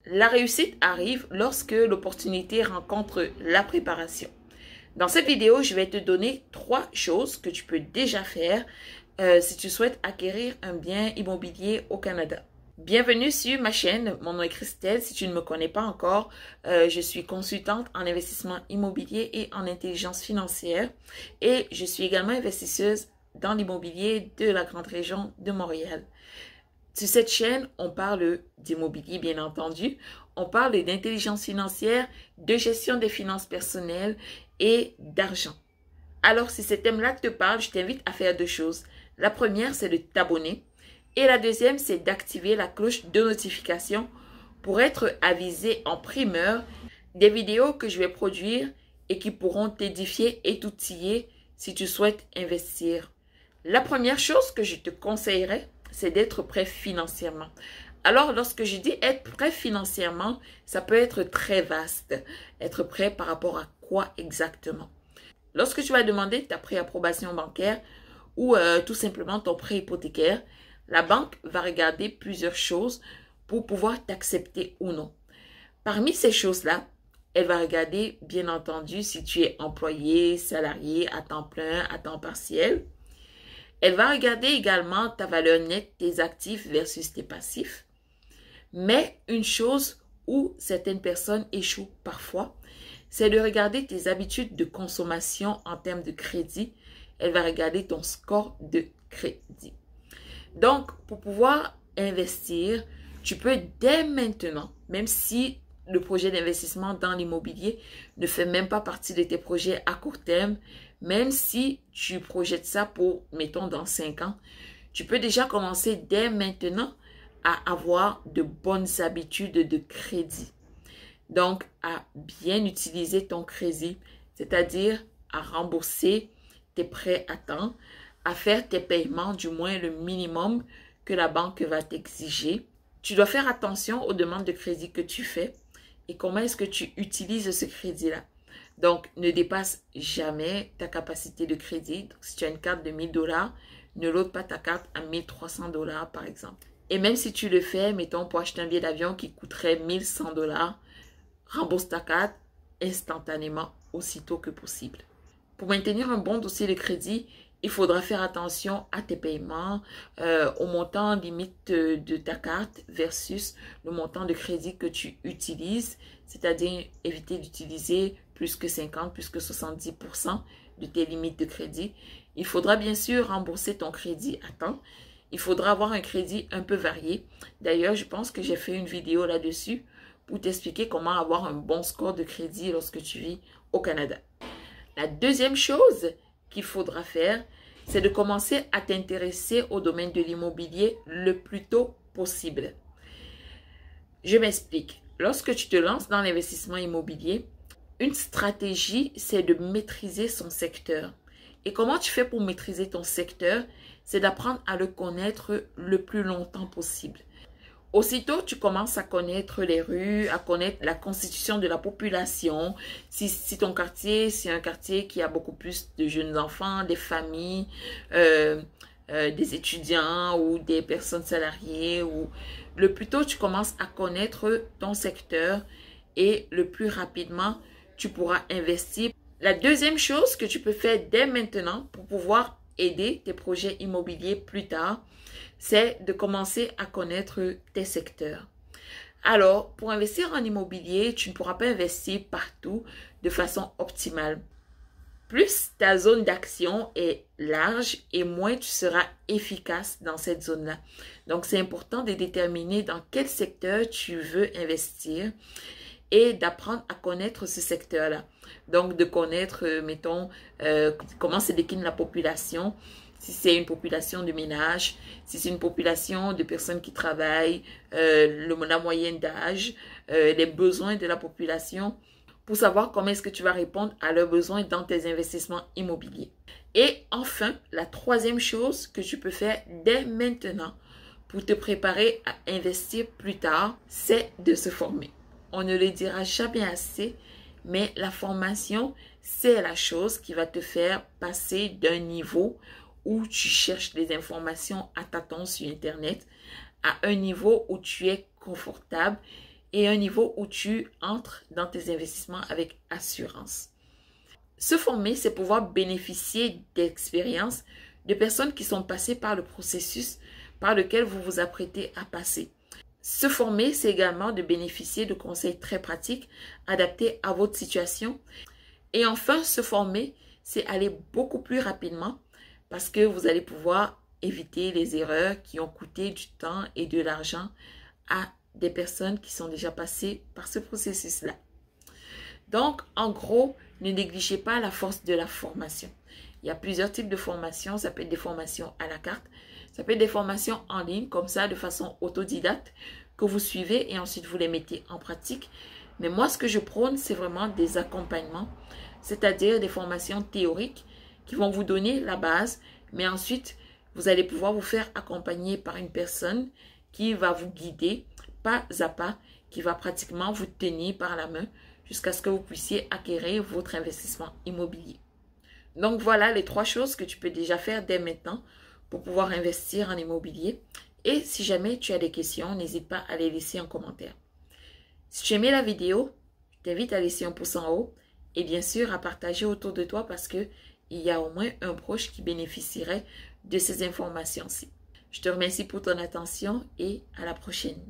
La réussite arrive lorsque l'opportunité rencontre la préparation. Dans cette vidéo, je vais te donner 3 choses que tu peux déjà faire si tu souhaites acquérir un bien immobilier au Canada. Bienvenue sur ma chaîne, mon nom est Christelle. Si tu ne me connais pas encore, je suis consultante en investissement immobilier et en intelligence financière et je suis également investisseuse dans l'immobilier de la grande région de Montréal. Sur cette chaîne, on parle d'immobilier, bien entendu. On parle d'intelligence financière, de gestion des finances personnelles et d'argent. Alors, si ces thèmes-là te parlent, je t'invite à faire 2 choses. La première, c'est de t'abonner. Et la deuxième, c'est d'activer la cloche de notification pour être avisé en primeur des vidéos que je vais produire et qui pourront t'édifier et t'outiller si tu souhaites investir. La première chose que je te conseillerais, c'est d'être prêt financièrement. Alors, lorsque je dis être prêt financièrement, ça peut être très vaste. Être prêt par rapport à quoi exactement? Lorsque tu vas demander ta préapprobation bancaire ou tout simplement ton prêt hypothécaire, la banque va regarder plusieurs choses pour pouvoir t'accepter ou non. Parmi ces choses-là, elle va regarder, bien entendu, si tu es employé, salarié, à temps plein, à temps partiel. Elle va regarder également ta valeur nette, tes actifs versus tes passifs. Mais une chose où certaines personnes échouent parfois, c'est de regarder tes habitudes de consommation en termes de crédit. Elle va regarder ton score de crédit. Donc, pour pouvoir investir, tu peux dès maintenant, même si le projet d'investissement dans l'immobilier ne fait même pas partie de tes projets à court terme, même si tu projettes ça pour, mettons, dans 5 ans, tu peux déjà commencer dès maintenant à avoir de bonnes habitudes de crédit. Donc, à bien utiliser ton crédit, c'est-à-dire à rembourser tes prêts à temps, à faire tes paiements, du moins le minimum que la banque va t'exiger. Tu dois faire attention aux demandes de crédit que tu fais et comment est-ce que tu utilises ce crédit-là. Donc, ne dépasse jamais ta capacité de crédit. Donc, si tu as une carte de 1000 $, ne load pas ta carte à 1300 $ par exemple. Et même si tu le fais, mettons, pour acheter un billet d'avion qui coûterait 1100 $, rembourse ta carte instantanément, aussitôt que possible. Pour maintenir un bon dossier de crédit, il faudra faire attention à tes paiements, au montant limite de ta carte versus le montant de crédit que tu utilises, c'est-à-dire éviter d'utiliser plus que 50, plus que 70% de tes limites de crédit. Il faudra bien sûr rembourser ton crédit à temps. Il faudra avoir un crédit un peu varié. D'ailleurs, je pense que j'ai fait une vidéo là-dessus pour t'expliquer comment avoir un bon score de crédit lorsque tu vis au Canada. La deuxième chose qu'il faudra faire, c'est de commencer à t'intéresser au domaine de l'immobilier le plus tôt possible. Je m'explique. Lorsque tu te lances dans l'investissement immobilier, une stratégie, c'est de maîtriser son secteur. Et comment tu fais pour maîtriser ton secteur? C'est d'apprendre à le connaître le plus longtemps possible. Aussitôt, tu commences à connaître les rues, à connaître la constitution de la population. Si ton quartier, c'est un quartier qui a beaucoup plus de jeunes enfants, des familles, des étudiants ou des personnes salariées, ou le plus tôt tu commences à connaître ton secteur et le plus rapidement tu pourras investir. La deuxième chose que tu peux faire dès maintenant pour pouvoir aider tes projets immobiliers plus tard, c'est de commencer à connaître tes secteurs. Alors, pour investir en immobilier, tu ne pourras pas investir partout de façon optimale. Plus ta zone d'action est large et moins tu seras efficace dans cette zone-là. Donc, c'est important de déterminer dans quel secteur tu veux investir et d'apprendre à connaître ce secteur-là. Donc, de connaître, mettons, comment se décline la population, si c'est une population de ménages, si c'est une population de personnes qui travaillent, la moyenne d'âge, les besoins de la population, pour savoir comment est-ce que tu vas répondre à leurs besoins dans tes investissements immobiliers. Et enfin, la troisième chose que tu peux faire dès maintenant pour te préparer à investir plus tard, c'est de se former. On ne le dira jamais assez, mais la formation, c'est la chose qui va te faire passer d'un niveau où tu cherches des informations à tâtons sur Internet à un niveau où tu es confortable et un niveau où tu entres dans tes investissements avec assurance. Se former, c'est pouvoir bénéficier d'expériences de personnes qui sont passées par le processus par lequel vous vous apprêtez à passer. Se former, c'est également de bénéficier de conseils très pratiques adaptés à votre situation. Et enfin, se former, c'est aller beaucoup plus rapidement parce que vous allez pouvoir éviter les erreurs qui ont coûté du temps et de l'argent à des personnes qui sont déjà passées par ce processus-là. Donc, en gros, ne négligez pas la force de la formation. Il y a plusieurs types de formations. Ça peut être des formations à la carte. Ça peut être des formations en ligne, comme ça, de façon autodidacte, que vous suivez et ensuite vous les mettez en pratique. Mais moi, ce que je prône, c'est vraiment des accompagnements, c'est-à-dire des formations théoriques qui vont vous donner la base, mais ensuite, vous allez pouvoir vous faire accompagner par une personne qui va vous guider pas à pas, qui va pratiquement vous tenir par la main jusqu'à ce que vous puissiez acquérir votre investissement immobilier. Donc voilà les 3 choses que tu peux déjà faire dès maintenant pour pouvoir investir en immobilier. Et si jamais tu as des questions, n'hésite pas à les laisser en commentaire. Si tu as aimé la vidéo, je t'invite à laisser un pouce en haut et bien sûr à partager autour de toi parce qu'il y a au moins un proche qui bénéficierait de ces informations-ci. Je te remercie pour ton attention et à la prochaine.